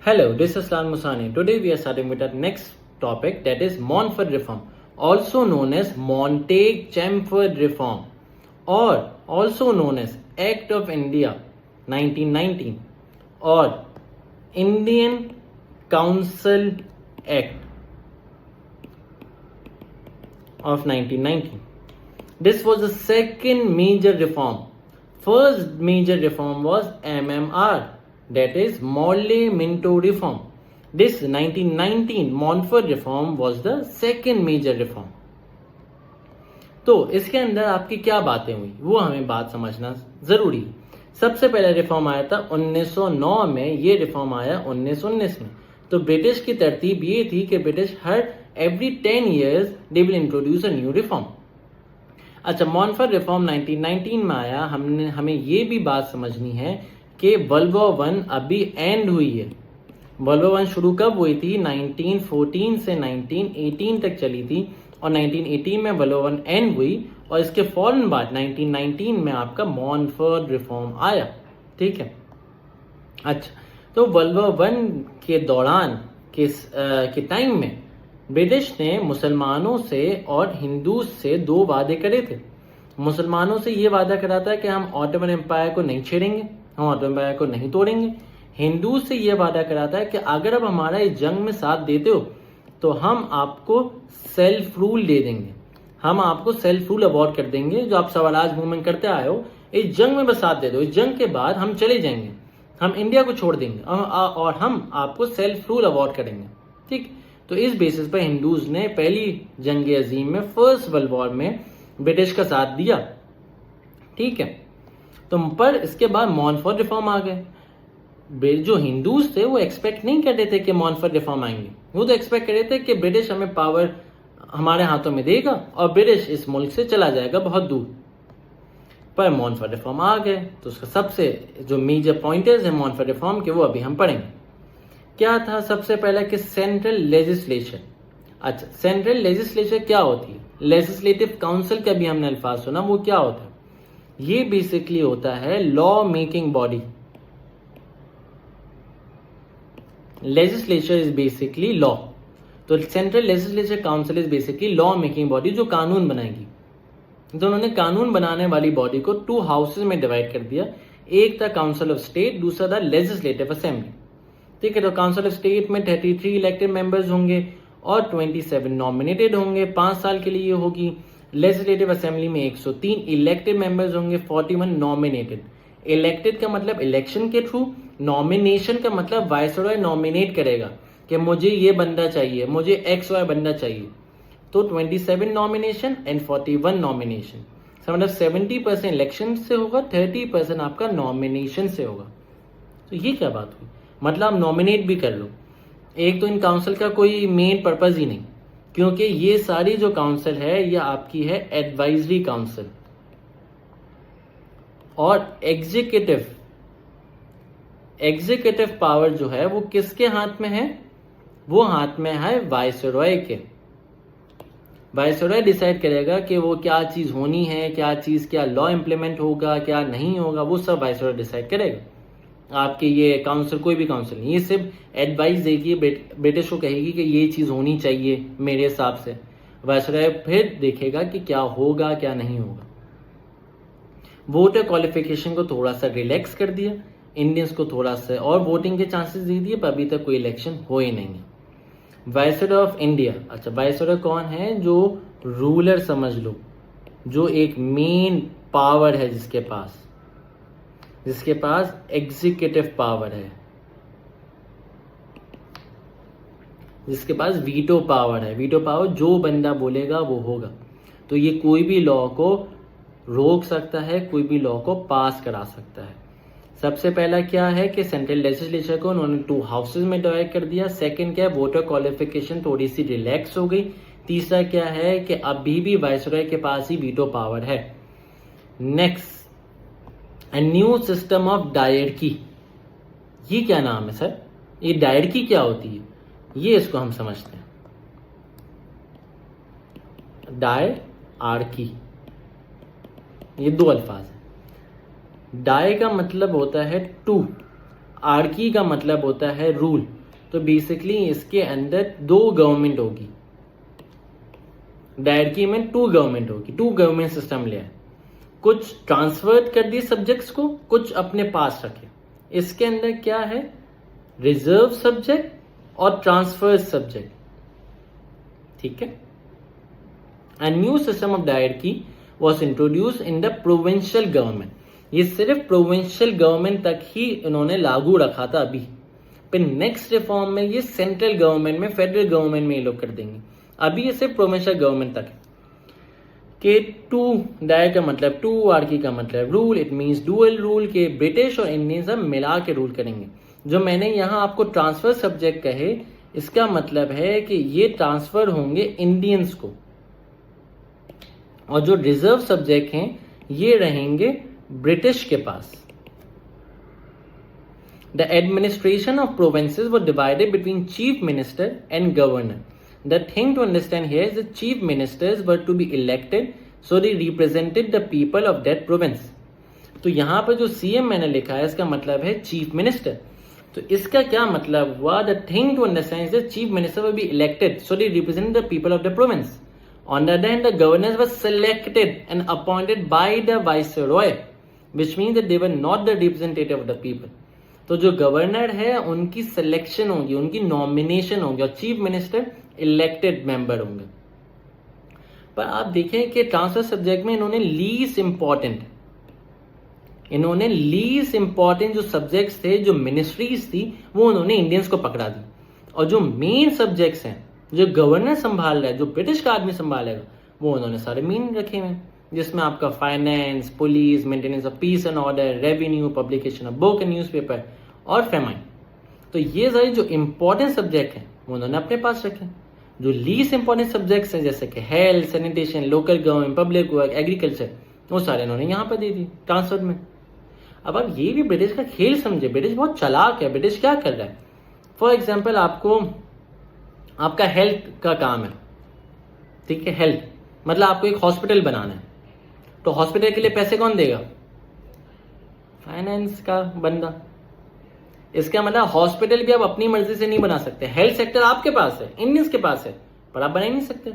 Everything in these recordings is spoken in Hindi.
Hello, this is Lan Musani. Today we are starting with our next topic, that is Montfort Reform, also known as Montague-Chelmsford Reform, or also known as Act of India 1919 or Indian Council Act of 1919. This was the second major reform. First major reform was MMR, that is Morley-Minto Reform. This 1919 Montfort Reform was the second major reform. तो इसके अंदर आपकी क्या बातें हुई वो हमें बात समझना जरूरी है. सबसे पहला रिफॉर्म आया था 1909 में, ये रिफॉर्म आया 1919 में. तो ब्रिटिश की तरतीब ये थी कि British her every 10 years they will introduce a new reform. अच्छा, मॉन्फर्ट रिफॉर्म 1919 में आया. हमें ये भी बात समझनी है कि वर्ल्ड वॉर वन अभी एंड हुई है. वर्ल्ड वॉर वन शुरू कब हुई थी? 1914 से 1918 तक चली थी और 1918 में वर्ल्ड वॉर वन एंड हुई और इसके फौरन बाद 1919 में आपका मॉन्फर्ट रिफॉर्म आया. ठीक है. अच्छा, तो वर्ल्ड वॉर वन के दौरान के टाइम में ब्रिटिश ने मुसलमानों से और हिंदू से दो वादे करे थे. मुसलमानों से ये वादा करा था कि हम ऑटोमन एम्पायर को नहीं छेड़ेंगे, हम ऑटोमन एम्पायर को नहीं तोड़ेंगे. हिंदू से ये वादा करा था कि अगर अब हमारा इस जंग में साथ देते हो तो हम आपको सेल्फ रूल दे देंगे, हम आपको सेल्फ रूल अवॉर्ड कर देंगे जो आप स्वराज मूवमेंट करते आए हो. इस जंग में बस साथ दे दो, इस जंग के बाद हम चले जाएंगे, हम इंडिया को छोड़ देंगे और हम आपको सेल्फ रूल अवॉर्ड करेंगे. ठीक. तो इस बेसिस पर हिंदूज ने पहली जंग अजीम में, फर्स्ट वर्ल्ड वॉर में ब्रिटिश का साथ दिया. ठीक है. तो पर इसके बाद मॉन्फर्ट रिफॉर्म आ गए. जो हिंदूज थे वो एक्सपेक्ट नहीं करते थे कि मॉन्फर्ट रिफॉर्म आएंगे. वो तो एक्सपेक्ट कर रहे थे कि ब्रिटिश हमें पावर हमारे हाथों में देगा और ब्रिटिश इस मुल्क से चला जाएगा बहुत दूर. पर मॉन्फर्ट रिफॉर्म आ गए. तो उसका सबसे जो मेजर पॉइंटर्स है मॉन्फर्ट रिफॉर्म के वो अभी हम पढ़ेंगे. क्या था? सबसे पहला कि सेंट्रल लेजिस्लेशन. अच्छा, सेंट्रल लेजिस्लेचर क्या होती है? लेजिस्लेटिव काउंसिल का भी हमने अल्फाज सुना. वो क्या होता है? ये बेसिकली होता है law making body. Legislature is basically law. तो central legislature council is basically law making body जो कानून बनाएगी. तो उन्होंने कानून बनाने वाली बॉडी को 2 हाउसेज में डिवाइड कर दिया. एक था काउंसिल ऑफ स्टेट, दूसरा था लेजिस्लेटिव असेंबली. ठीक है. तो काउंसिल ऑफ स्टेट में 33 इलेक्टेड मेंबर्स होंगे और 27 नॉमिनेटेड होंगे. 5 साल के लिए होगी. लेजिस्लेटिव असेंबली में 103 इलेक्टेड मेंबर्स होंगे, 41 नॉमिनेटेड. इलेक्टेड का मतलब इलेक्शन के थ्रू, नॉमिनेशन का मतलब वायसरॉय नॉमिनेट करेगा कि मुझे ये बंदा चाहिए, मुझे एक्स वाई बंदा चाहिए. तो 27 नॉमिनेशन एंड 41 नॉमिनेशन. मतलब 70% इलेक्शन से होगा, 30% आपका नॉमिनेशन से होगा. तो ये क्या बात हुई? मतलब आप नॉमिनेट भी कर लो. एक तो इन काउंसिल का कोई मेन पर्पज ही नहीं, क्योंकि ये सारी जो काउंसिल है ये आपकी है एडवाइजरी काउंसिल. और एग्जीक्यूटिव पावर जो है वो किसके हाथ में है? वो हाथ में है वायसरॉय के. वायसरॉय डिसाइड करेगा कि वो क्या चीज होनी है, क्या चीज, क्या लॉ इंप्लीमेंट होगा, क्या नहीं होगा, वो सब वायसरॉय डिसाइड करेगा. आपके ये काउंसिल कोई भी काउंसिल नहीं, ये सिर्फ एडवाइस देगी, ब्रिटिश को कहेगी कि ये चीज होनी चाहिए मेरे हिसाब से. वायसरॉय फिर देखेगा कि क्या होगा क्या नहीं होगा. वोटर क्वालिफिकेशन को थोड़ा सा रिलैक्स कर दिया, इंडियंस को थोड़ा सा और वोटिंग के चांसेस दे दिए, पर अभी तक कोई इलेक्शन हो ही नहीं है. Viceroy of India. अच्छा, वायसरॉय कौन है? जो रूलर समझ लो, जो एक मेन पावर है, जिसके पास एग्जीक्यूटिव पावर है, जिसके पास वीटो पावर है. वीटो पावर, जो बंदा बोलेगा वो होगा. तो ये कोई भी लॉ को रोक सकता है, कोई भी लॉ को पास करा सकता है. सबसे पहला क्या है कि सेंट्रल लेजिस्लेचर को उन्होंने 2 हाउसेज में डिवाइड कर दिया. सेकंड क्या है? वोटर क्वालिफिकेशन थोड़ी सी रिलैक्स हो गई. तीसरा क्या है कि अभी भी वायसरॉय के पास ही वीटो पावर है. Next, A new system of dyarchy. ये क्या नाम है सर? ये डायरकी क्या होती है? ये इसको हम समझते हैं. डायरकी, ये 2 अल्फाज है. डाय का मतलब होता है 2, आर्की का मतलब होता है रूल, तो बेसिकली इसके अंदर 2 गवर्नमेंट होगी, डायरकी में 2 गवर्नमेंट होगी, 2 गवर्नमेंट सिस्टम लिया है, कुछ ट्रांसफर कर दिए सब्जेक्ट्स को, कुछ अपने पास रखे। इसके अंदर क्या है, रिजर्व सब्जेक्ट और ट्रांसफर सब्जेक्ट, ठीक है। A new system of diarchy was introduced in the provincial government. ये सिर्फ प्रोविंशियल गवर्नमेंट तक ही इन्होंने लागू रखा था अभी, फिर नेक्स्ट रिफॉर्म में ये सेंट्रल गवर्नमेंट में, फेडरल गवर्नमेंट में ये लोग कर देंगे। अभी ये सिर्फ प्रोविंशियल गवर्नमेंट तक है। के 2 डायर का मतलब 2, आर्की का मतलब rule, it means dual rule, के ब्रिटिश और इंडियन सब मिला के रूल करेंगे। जो मैंने यहाँ आपको ट्रांसफर सब्जेक्ट कहे, इसका मतलब है कि ये ट्रांसफर होंगे इंडियंस को, और जो रिजर्व सब्जेक्ट हैं ये रहेंगे ब्रिटिश के पास। The administration of provinces were divided between chief minister and governor. The thing to understand here is the chief ministers were to be elected, so they represented the people of that province. तो यहां पर जो सीएम मैंने लिखा है इसका मतलब है चीफ मिनिस्टर। तो इसका क्या मतलब हुआ, the thing to understand is the chief minister will be elected, so they represent the people of the province. On the other hand, the governors were selected and appointed by the viceroy, which means that they were not the representative of the people. तो जो गवर्नर है उनकी सिलेक्शन होगी, उनकी नॉमिनेशन होगी, और चीफ मिनिस्टर इलेक्टेड मेंबर होंगे। पर आप देखें कि ट्रांसफर सब्जेक्ट में इन्होंने लीस्ट इंपॉर्टेंट जो सब्जेक्ट्स थे, जो मिनिस्ट्रीज थी, वो उन्होंने इंडियंस को पकड़ा दी, और जो मेन सब्जेक्ट्स हैं जो गवर्नर संभाल रहा है, जो ब्रिटिश का आदमी संभालेगा, वो उन्होंने सारे मेन रखे हुए हैं, जिसमें आपका finance, police, maintenance of peace and order, revenue, publication of book and newspaper और फेमाइन। तो ये सारे जो इंपॉर्टेंट सब्जेक्ट हैं वो उन्होंने अपने पास रखे। जो लीस्ट इंपॉर्टेंट सब्जेक्ट्स हैं जैसे कि health, sanitation, local government, public work, agriculture, वो सारे इन्होंने यहाँ पर दे दी ट्रांसफर में। अब आप ये भी ब्रिटिश का खेल समझे, ब्रिटिश बहुत चालाक है। ब्रिटिश क्या कर रहा है, फॉर एग्जाम्पल आपका हेल्थ का काम है, ठीक है, हेल्थ मतलब आपको एक हॉस्पिटल बनाना है, तो हॉस्पिटल के लिए पैसे कौन देगा, फाइनेंस का बंदा। इसका मतलब हॉस्पिटल भी आप अपनी मर्जी से नहीं बना सकते। हेल्थ सेक्टर आपके पास है, इंडियंस के पास है, पर आप बना ही नहीं सकते,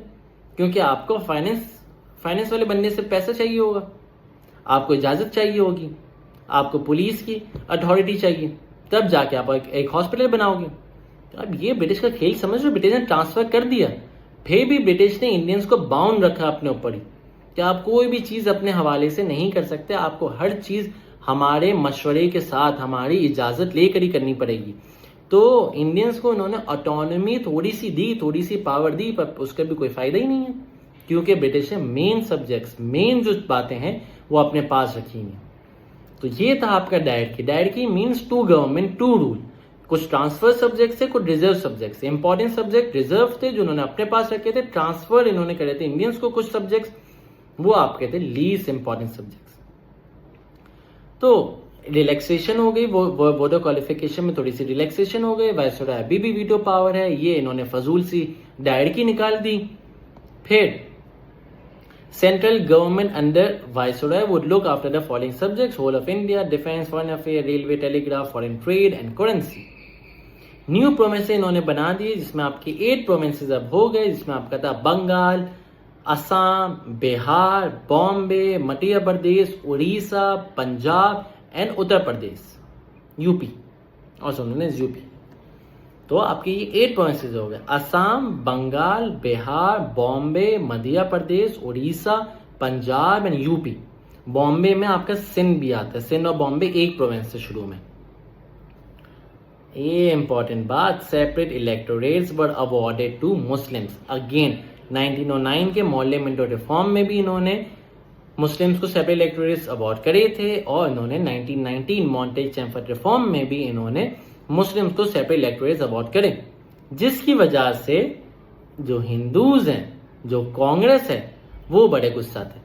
क्योंकि आपको फाइनेंस वाले बंदे से पैसा चाहिए होगा, आपको इजाजत चाहिए होगी, आपको पुलिस की अथॉरिटी चाहिए, तब जाके आप एक हॉस्पिटल बनाओगे। अब ये ब्रिटिश का खेल समझ लो, ब्रिटिश ने ट्रांसफर कर दिया, फिर भी ब्रिटिश ने इंडियंस को बाउंड रखा अपने ऊपर ही कि आप कोई भी चीज अपने हवाले से नहीं कर सकते, आपको हर चीज हमारे मशवरे के साथ, हमारी इजाजत लेकर ही करनी पड़ेगी। तो इंडियंस को इन्होंने ऑटोनॉमी थोड़ी सी दी, थोड़ी सी पावर दी, पर उसका भी कोई फायदा ही नहीं है, क्योंकि ब्रिटिश ने मेन सब्जेक्ट्स, मेन जो बातें हैं वो अपने पास रखी हैं। तो ये था आपका dyarchy. Dyarchy means 2 government 2 rule. कुछ ट्रांसफर सब्जेक्ट थे, कुछ रिजर्व सब्जेक्ट थे। इंपॉर्टेंट सब्जेक्ट रिजर्व थे जो उन्होंने अपने पास रखे थे, ट्रांसफर इन्होंने करे थे इंडियंस को कुछ सब्जेक्ट्स, वो आपके थे लीस्ट इंपॉर्टेंट सब्जेक्ट्स। तो रिलैक्सेशन हो गई, वोटर क्वालिफिकेशन में थोड़ी सी रिलैक्सेशन हो गई, वायसराय अभी भी वीटो पावर है, ये इन्होंने फजूल सी डायरकी निकाल दी। फिर central government under viceroy would look after the following subjects: whole of India, defence, foreign affair, railway, telegraph, foreign trade and currency. New provinces इन्होंने बना दिए, जिसमें आपकी 8 प्रोविंसेस अब हो गए, जिसमें आपका था बंगाल, असम, बिहार, बॉम्बे, मध्य प्रदेश, उड़ीसा, पंजाब एंड उत्तर प्रदेश, यूपी, और सुन यूपी। तो आपके ये 8 प्रोविंसेस हो गए, असम, बंगाल, बिहार, बॉम्बे, मध्य प्रदेश, उड़ीसा, पंजाब एंड यूपी। बॉम्बे में आपका सिंध भी आता है, सिंध और बॉम्बे एक प्रोविंस से शुरू में। ये इंपॉर्टेंट बात, separate electorates were awarded to Muslims. Again 1909 के मोहल्ले मिंटो रिफॉर्म में भी इन्होंने मुस्लिम्स को सेपरेट इलेक्टोरेट्स अवॉर्ड करे थे, और इन्होंने 1919 मॉन्टेज चैम्फर्ड रिफॉर्म में भी इन्होंने मुस्लिम्स को सेपरेट इलेक्टोरेट्स अवॉर्ड करे, जिसकी वजह से जो हिंदूज हैं, जो कांग्रेस है, वो बड़े गुस्सा थे,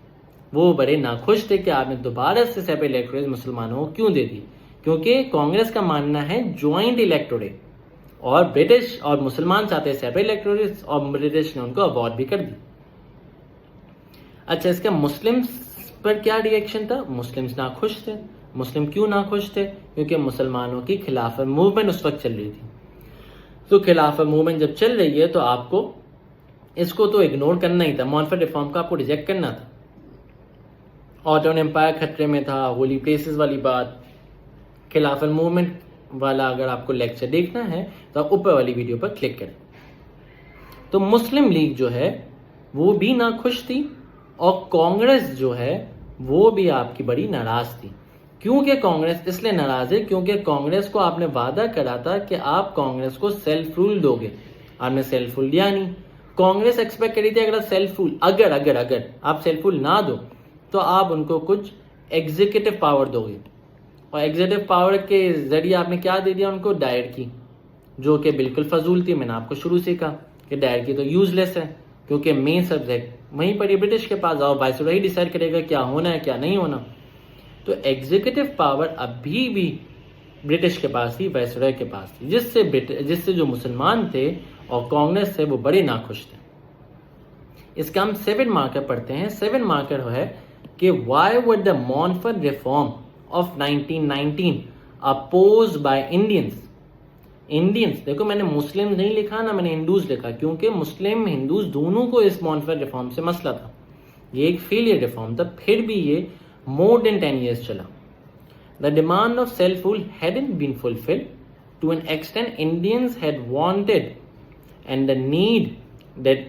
वो बड़े नाखुश थे कि आपने दोबारा से सेपरेट इलेक्टोरेट्स मुसलमानों को क्यों दे दी, क्योंकि कांग्रेस का मानना है ज्वाइंट इलेक्टोरेट, और ब्रिटिश और मुसलमान चाहते हैं सेपरेट इलेक्टोरेट्स, और ब्रिटिश ने उनको अवॉर्ड भी कर दी। अच्छा, इसका मुस्लिम्स पर क्या रिएक्शन था? मुस्लिम्स नाखुश थे। मुस्लिम क्यों ना खुश थे? क्योंकि मुसलमानों की खिलाफत मूवमेंट उस वक्त चल रही थी। तो खिलाफत मूवमेंट जब चल रही है तो आपको इसको तो इग्नोर करना ही था, मॉनफर्ड रिफॉर्म का आपको रिजेक्ट करना था। ऑटोमन एम्पायर खतरे में था, होली प्लेसेस वाली बात, खिलाफत मूवमेंट वाला अगर आपको लेक्चर देखना है तो आप ऊपर वाली वीडियो पर क्लिक करें। तो मुस्लिम लीग जो है वो भी ना खुश थी और कांग्रेस जो है वो भी आपकी बड़ी नाराज थी। क्योंकि कांग्रेस इसलिए नाराज है क्योंकि कांग्रेस को आपने वादा करा था कि आप कांग्रेस को सेल्फ रूल दोगे, आपने सेल्फ रूल दिया नहीं। कांग्रेस एक्सपेक्ट करी थी अगर सेल्फ रूल अगर आप सेल्फ रूल ना दो तो आप उनको कुछ एग्जीक्यूटिव पावर दोगे, और एग्जीक्यूटिव पावर के जरिए आपने क्या दे दिया उनको? डायरेक्टरी, जो कि बिल्कुल फजूल थी। मैंने आपको शुरू से कहा कि डायरेक्टरी तो यूजलेस है क्योंकि मेन सब्जेक्ट वहीं पर ही ब्रिटिश के पास जाओ, वाइसरॉय ही डिसाइड करेगा क्या होना है क्या नहीं होना। तो एग्जीक्यूटिव पावर अभी भी ब्रिटिश के पास थी, वाइसरॉय के पास थी, जिससे जो मुसलमान थे और कांग्रेस से वो बड़े नाखुश थे। इसका हम 7 मार्कर पढ़ते हैं। 7 मार्कर है कि why were the Montford reform of 1919 opposed by Indians. देखो मैंने मुस्लिम नहीं लिखा ना, मैंने हिंदूज लिखा, क्योंकि मुस्लिम हिंदूज दोनों को इस मॉनफर्ड रिफॉर्म से मसला था। ये एक फेलियर रिफॉर्म था, फिर भी ये मोर देन 10 years चला। The demand of self rule hadn't been fulfilled to an extent Indians had wanted and the need that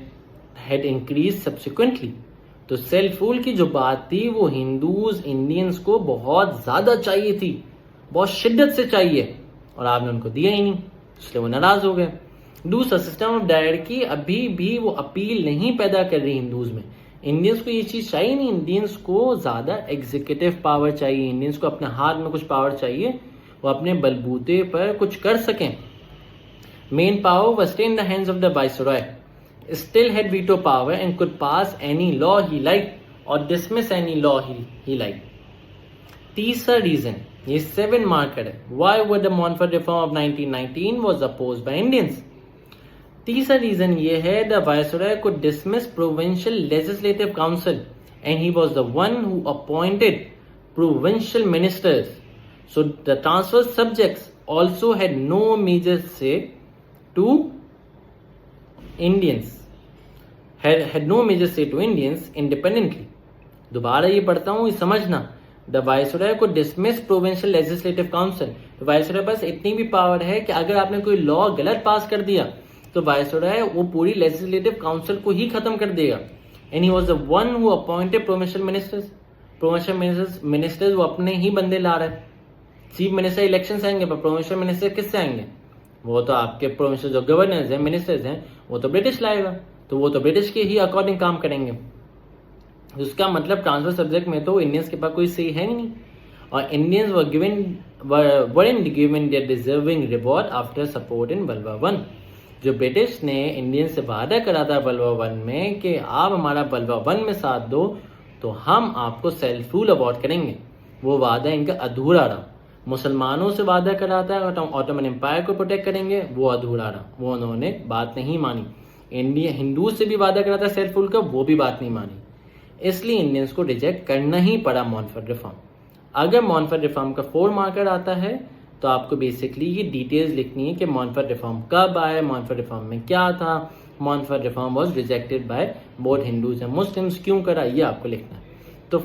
had increased subsequently। तो सेल्फ रूल की जो बात थी वो हिंदूज इंडियंस को बहुत ज्यादा चाहिए थी, बहुत शिद्दत से चाहिए, और आपने उनको दिया ही नहीं, इसलिए वो नाराज हो गए। दूसरा, सिस्टम ऑफ डायरेक्टरी अभी भी वो अपील नहीं पैदा कर रही हिंदूज में। इंडियंस को ये चीज चाहिए नहीं, इंडियंस को ज्यादा एग्जीक्यूटिव पावर चाहिए, इंडियंस को अपने हाथ में कुछ पावर चाहिए, वो अपने बलबूते पर कुछ कर सकें। Main power was still in the hands of the viceroy, still had veto power and could pass any law he liked or dismiss any law he liked। तीसरा रीजन, ये 7 मार्कर है, why were the Montfort reform of 1919 was opposed by Indians। तीसरा रीजन ये है, the viceroy could dismiss provincial legislative council and he was the one who appointed provincial ministers, so the transfer subjects also had no major say to Indians, had no major say to Indians independently। दोबारा ये पढ़ता हूँ, ये समझना। द वायसरॉय को डिसमिस प्रोविंशियल लेजिस्लेटिव काउंसिल, तो वायसरॉय पास इतनी भी पावर है कि अगर आपने कोई लॉ गलत पास कर दिया तो वायसरॉय वो पूरी लेजिस्लेटिव काउंसिल को ही खत्म कर देगा। And he was the one who appointed provincial ministers. Provincial ministers वो अपने ही बंदे ला रहे हैं। चीफ मिनिस्टर इलेक्शन से आएंगे, पर प्रोविंशियल मिनिस्टर किससे आएंगे? वो तो आपके प्रोविंशियल जो गवर्नर्स हैं, मिनिस्टर्स हैं, वो तो ब्रिटिश लाएगा, तो वो तो ब्रिटिश के ही अकॉर्डिंग काम करेंगे। उसका मतलब ट्रांसफर सब्जेक्ट में तो इंडियंस के पास कोई सही है ही नहीं, और Indians weren't given their deserving reward after support in World War I। जो ब्रिटिश ने इंडियन से वादा करा था वर्ल्ड वॉर 1 में कि आप हमारा वर्ल्ड वॉर 1 में साथ दो तो हम आपको सेल्फ रूल अवार्ड करेंगे, वो वादा इनका अधूरा रहा। मुसलमानों से वादा करा था ऑटोमन एम्पायर को प्रोटेक्ट करेंगे, वो अधूरा रहा, वो उन्होंने बात नहीं मानी। इंडिया हिंदू से भी वादा करा था सेल्फ रूल का, वो भी बात नहीं मानी, इसलिए इंडियंस को रिजेक्ट करना ही पड़ा मॉनफर्ड रिफॉर्म। अगर मॉनफर्ड रिफॉर्म का 4 मार्कर आता है तो आपको बेसिकली ये डिटेल्स लिखनी है कि मॉनफर्ड रिफॉर्म कब आया, मॉनफर्ड रिफॉर्म में क्या था, Montford reform was rejected by both Hindus and Muslims, क्यों करा, ये आपको लिखना है। तो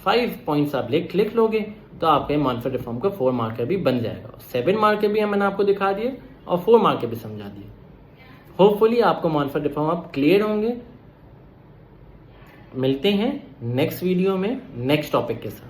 5 पॉइंट्स आप लिख लोगे तो आपके मॉनफर्ड रिफॉर्म का 4 मार्कर भी बन जाएगा। 7 मार्कर भी मैंने आपको दिखा दिए और 4 मार्कर भी समझा दिए। होपफुली आपको मॉनफर्ड रिफॉर्म आप क्लियर होंगे। मिलते हैं नेक्स्ट वीडियो में नेक्स्ट टॉपिक के साथ।